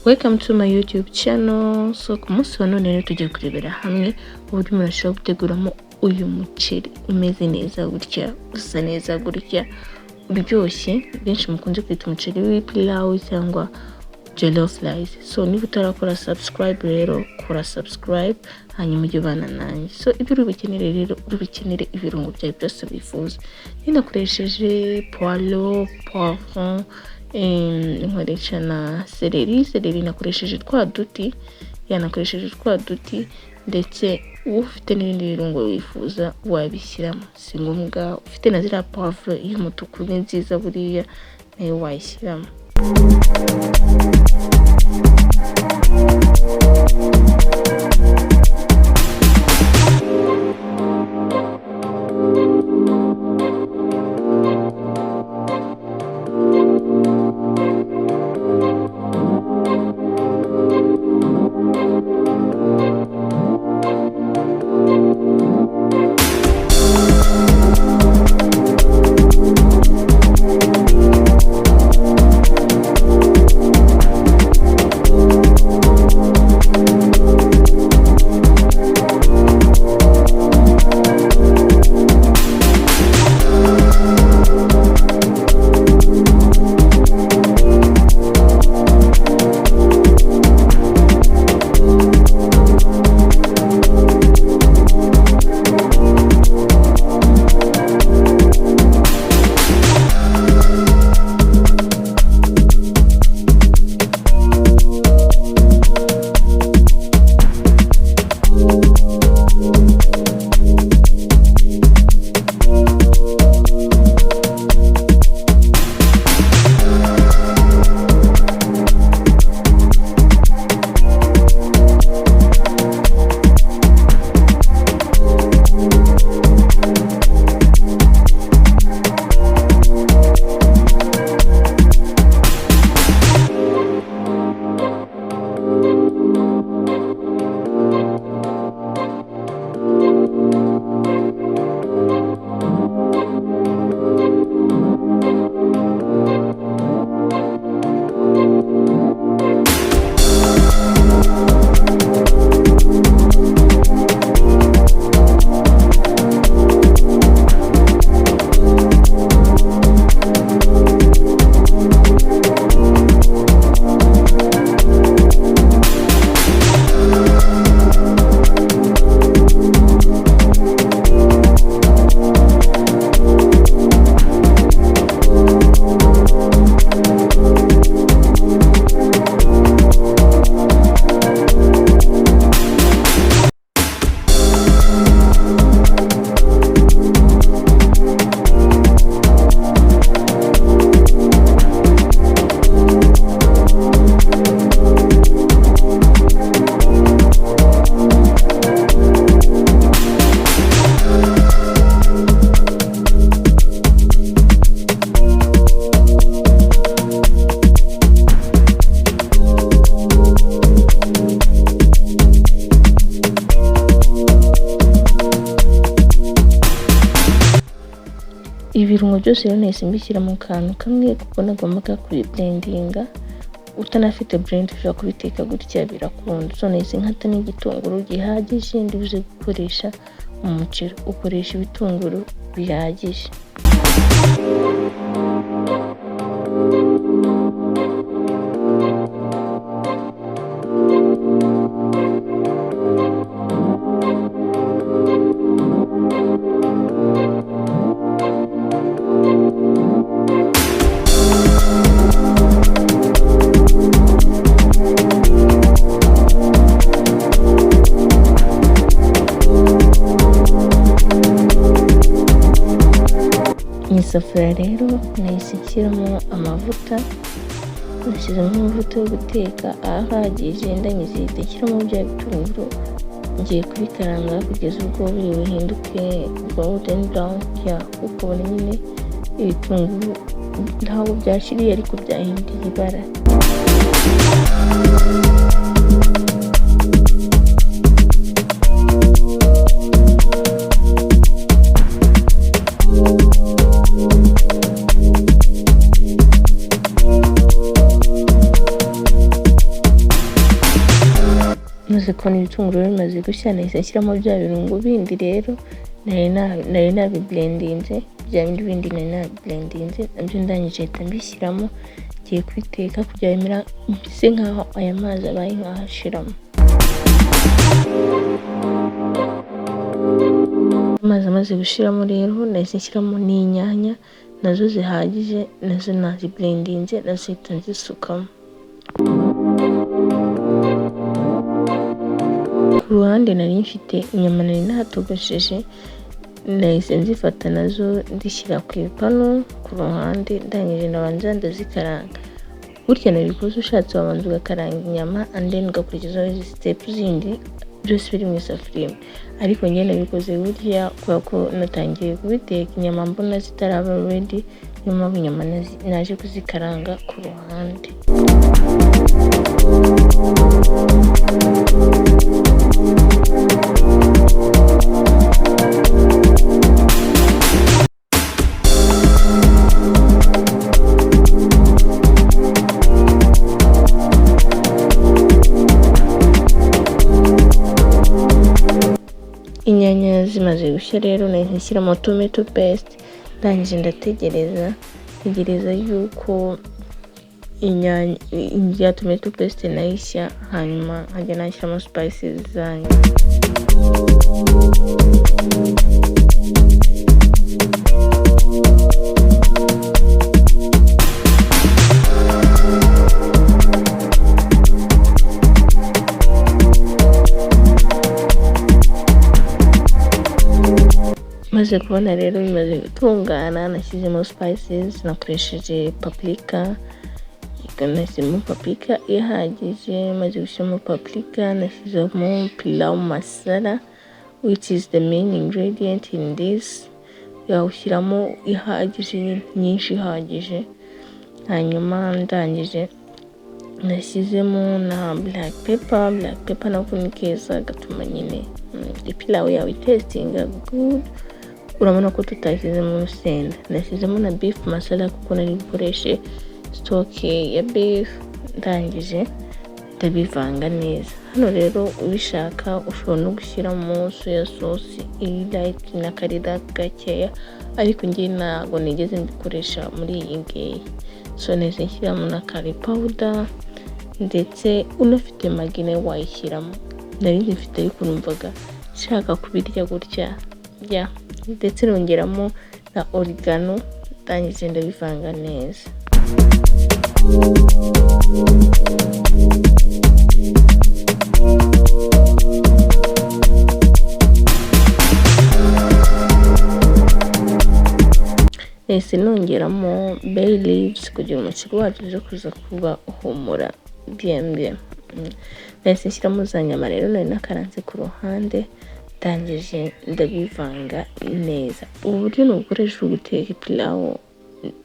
Welcome to my YouTube channel. So ku munsi wa none rero tugiye kurebera hamwe uburyo umuntu ashobora guteguramo uyu muceri umeze neza gutya, usa neza gutya, uryoshye. Benshi mukunze kwita umuceri w'ipilau cyangwa Joloff rice. So niba utarakora subscribe rero kora subscribe hanyuma ujye ubana nanjye. So ibyo ubikenere rero ubikenere ibirungo byawe byose bifuza. Ninakoresheje poilo, poivron, nkoresha na seleri nakoresheje twa duti, nakoresheje twa duti ndetse ufite n'ibindi birungo wifuza wabishyiramo. Si ngombwa ufite na zira poivre y'umutuku ni nziza buriya nayo wayishyiramo. Ibirungo byose rero nahise mbishyira mu kantu kamwe kuko nagombaga kubiblendinga. Utanafite blend ushobora kubiteka gutya birakunda. So nahise nkata n'igitunguru gihagije ndibuze gukoresha umuceri. Ukoresha ibitunguru bihagije. Isafuriya rero nahise nshyiramo amavuta. Nashyizemo amavuta yo guteka ahagije ndangije nshyiramo bya bitunguru. Ngiye kubikaranga kugeza ubwo biri buhinduke golden brown ukabona nyine ibitunguru ntabwo byashiriye ariko byahinduye ibara. maze kubona ibitunguru bimaze gushya nahise nshyiramo bya birungo bindi rero nari nabiblendinze, bya bindi nari nabiblendinze nabyo ndangije ahita mbishyiramo, ngiye kubiteka kugira bimera mbese nkaho aya mazi abaye nk'ahashiramo. Amazi amaze gushiramo rero nahise nshyiramo n'inyanya nazo zihagije, nazo naziblendinze nazo ahita nzisukamo. Ku ruhande nari mfite inyama nari natogosheje, nahise nzifata nazo ndishyira ku ipanu ku ruhande, ndangije nabanza ndazikaranga. Burya nabikoze ushatse wabanza ugakaranga inyama and then ugakurikizaho izi steps zindi byose biri mu isafuriya, ariko njye nabikoze burya kubera ko natangiye kubiteka inyama mbona zitaraba ready, niyo mpamvu inyama naje kuzikaranga ku ruhande. Inyanya zimaze gushya rero nahise nshyiramo tomato paste, ndangije ndategereza yuko inyanya tomato paste nayishya, hanyuma nkajya nashyiramo spices zanjye. Maze kubona rero bimaze gutungana, nashyizemo spices, nakoresheje paprika, nashyizemo paprika ihagije. Maze gushyiramo paprika nashyizemo pilau masala which is the main ingredient in this, yawushyiramo ihagije nyinshi ihagije. Hanyuma ndangije nashyizemo na black pepper nako ni keza gatuma nyine pilau yawe tastinga good. Urabona ko tutashyizemo urusenda. Nashyizemo na beef masala kuko nari bukoreshe stock ya beef, ndangije ndabivanga neza. Hano rero ubishaka ushobora no gushyiramo soya sauce iri light na karida gakeya, ariko njye ntabwo nigeze mbikoresha muri iyi ngiyi. So nahise nshyiramo na curry powder, ndetse unafite magi nayo wayishyiramo. Nari nzifite ariko numvaga nshaka kubirya gutya ndetse nongeramo na oregano, ndangije ndabivanga neza. Nahise nongeramo bay leaves kugira umuceri wacu uje kuza kuba uhumura bien. Nahise nshyiramo za nyama rero nari nakaranze ku ruhande, ndangije ndabivanga neza. Ubu buryo ni ubukoresha guteka ipilau,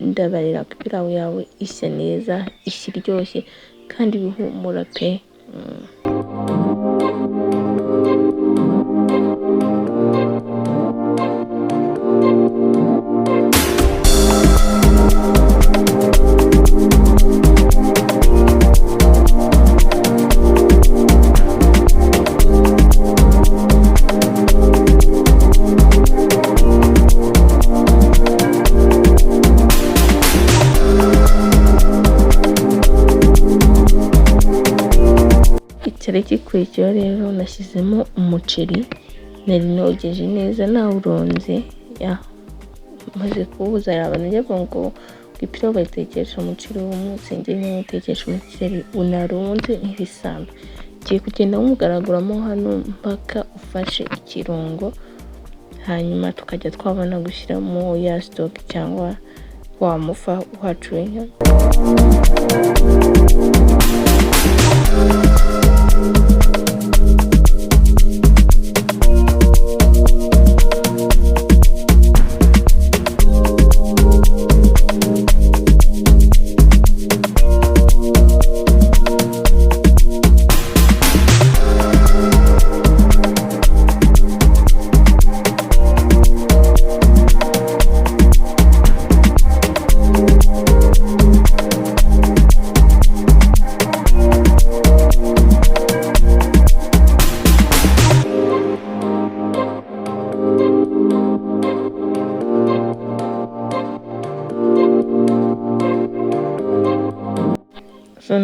ndabarira ko ipilau yawe ishya neza, ishya iryoshye kandi bihumura pe. Icyari gikurikiyeho rero nashyizemo umuceri nari nogeje neza nawuronze. Maze kuwuza hari abantu bajya ngo ipilau bayitekesha umuceri w'umutse, njye niyo utekesha umuceri unarunze nk'ibisambo. Ngiye kugenda nkugaraguramo hano mpaka ufashe ikirungo, hanyuma tukajya twabona gushyiramo ya stock cyangwa wa mufa wacu w'inyama.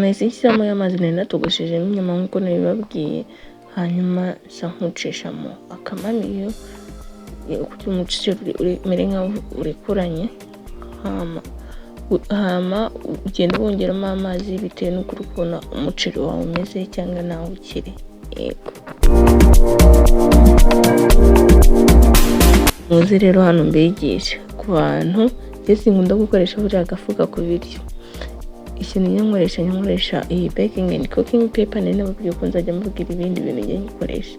nahise nshyiramo y'amazi nari natogoshejemo inyama nk'uko nabibabwiye, hanyuma nsa nkucishamo akamamiyo kugira umuceri umere nkaho urekuranye, hama ugenda wongeramo amazi bitewe n'uko uri kubona umuceri wawe umeze cyangwa nawe ukiri. Yego, muzi rero hano mbigisha ku bantu sinkunda gukoresha buriya gafuka ku biryo. Ikintu nkoresha iyi baking and cooking paper, nari nababwiye ko nzajya mvugira ibindi bintu njye ngikoresha.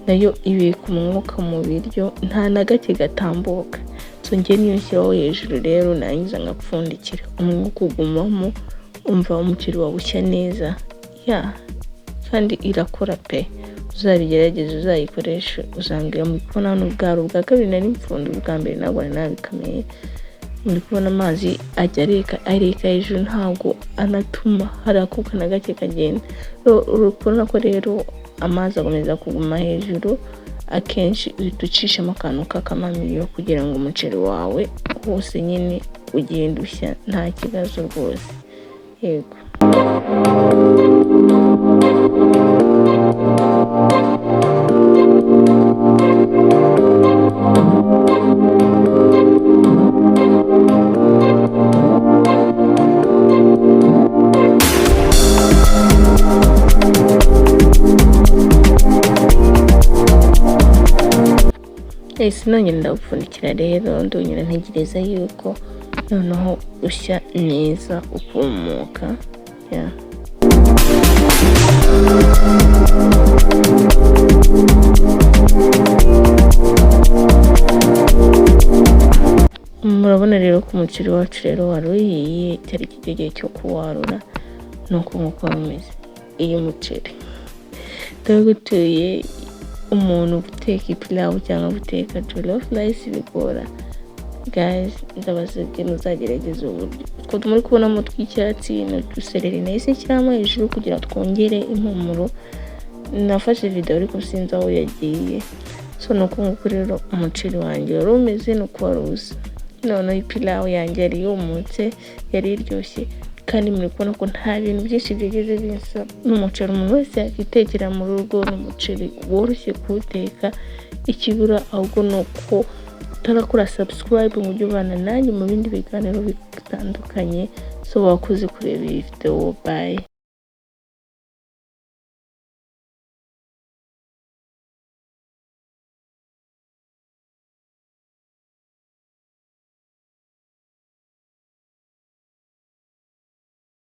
Nayo ibika umwuka mu biryo nta na gake gatambuka, so njye niyo nshyiraho hejuru rero nangiza ngapfundikira umwuka ugumamo, umva umuceri wawe ushya neza kandi irakora pe. Uzabigerageze uzayikoresha uzambwira. Muri kubona hano ubwa kabiri nari mfunduye, ubwa mbere ntabwo nari nabikameye. Muri kubona amazi ajya areka hejuru, ntabwo anatuma hari akuka na gake kagenda. Urabona ko rero amazi akomeza kuguma hejuru, akenshi uhita ucishamo akantu k'akamamiyo kugira ngo umuceri wawe wose nyine ugende ushya nta kibazo rwose. Yego, sinongera ndawupfundikira rero, ndongera ntegereza yuko noneho ushya neza ukumuka. Murabona rero ko umuceri wacu rero waruhiye, cyari igihe cyo kuwarura. Nuko nk'uko bimeze. Iyo muceri ndagutuye umuntu guteka pilau cyangwa guteka jollof rice bigora. Guys, ndabasabye muzagerageza uburyo. Two muri kubonamo tw'icyatsi n'udusereri nahise nshyiramo hejuru kugira twongere impumuro. Nafashe video ariko sinzi aho yagiye. So nuko nk'uko rero umuceri wanjye wari umeze nuko wari usa. Noneho pilau yanjye yari yumutse, yari iryoshye, kandi muri kubona ko nta bintu byinshi byigeze binsa. N'umuceri umuntu wese yakitekera mu rugo, n'umuceri woroshye kuwuteka. Ikibura ahubwo nuko utarakora subscribe mu buryo bana nanjye mu bindi biganiro bitandukanye. So wakoze kureba iyi video. Bye.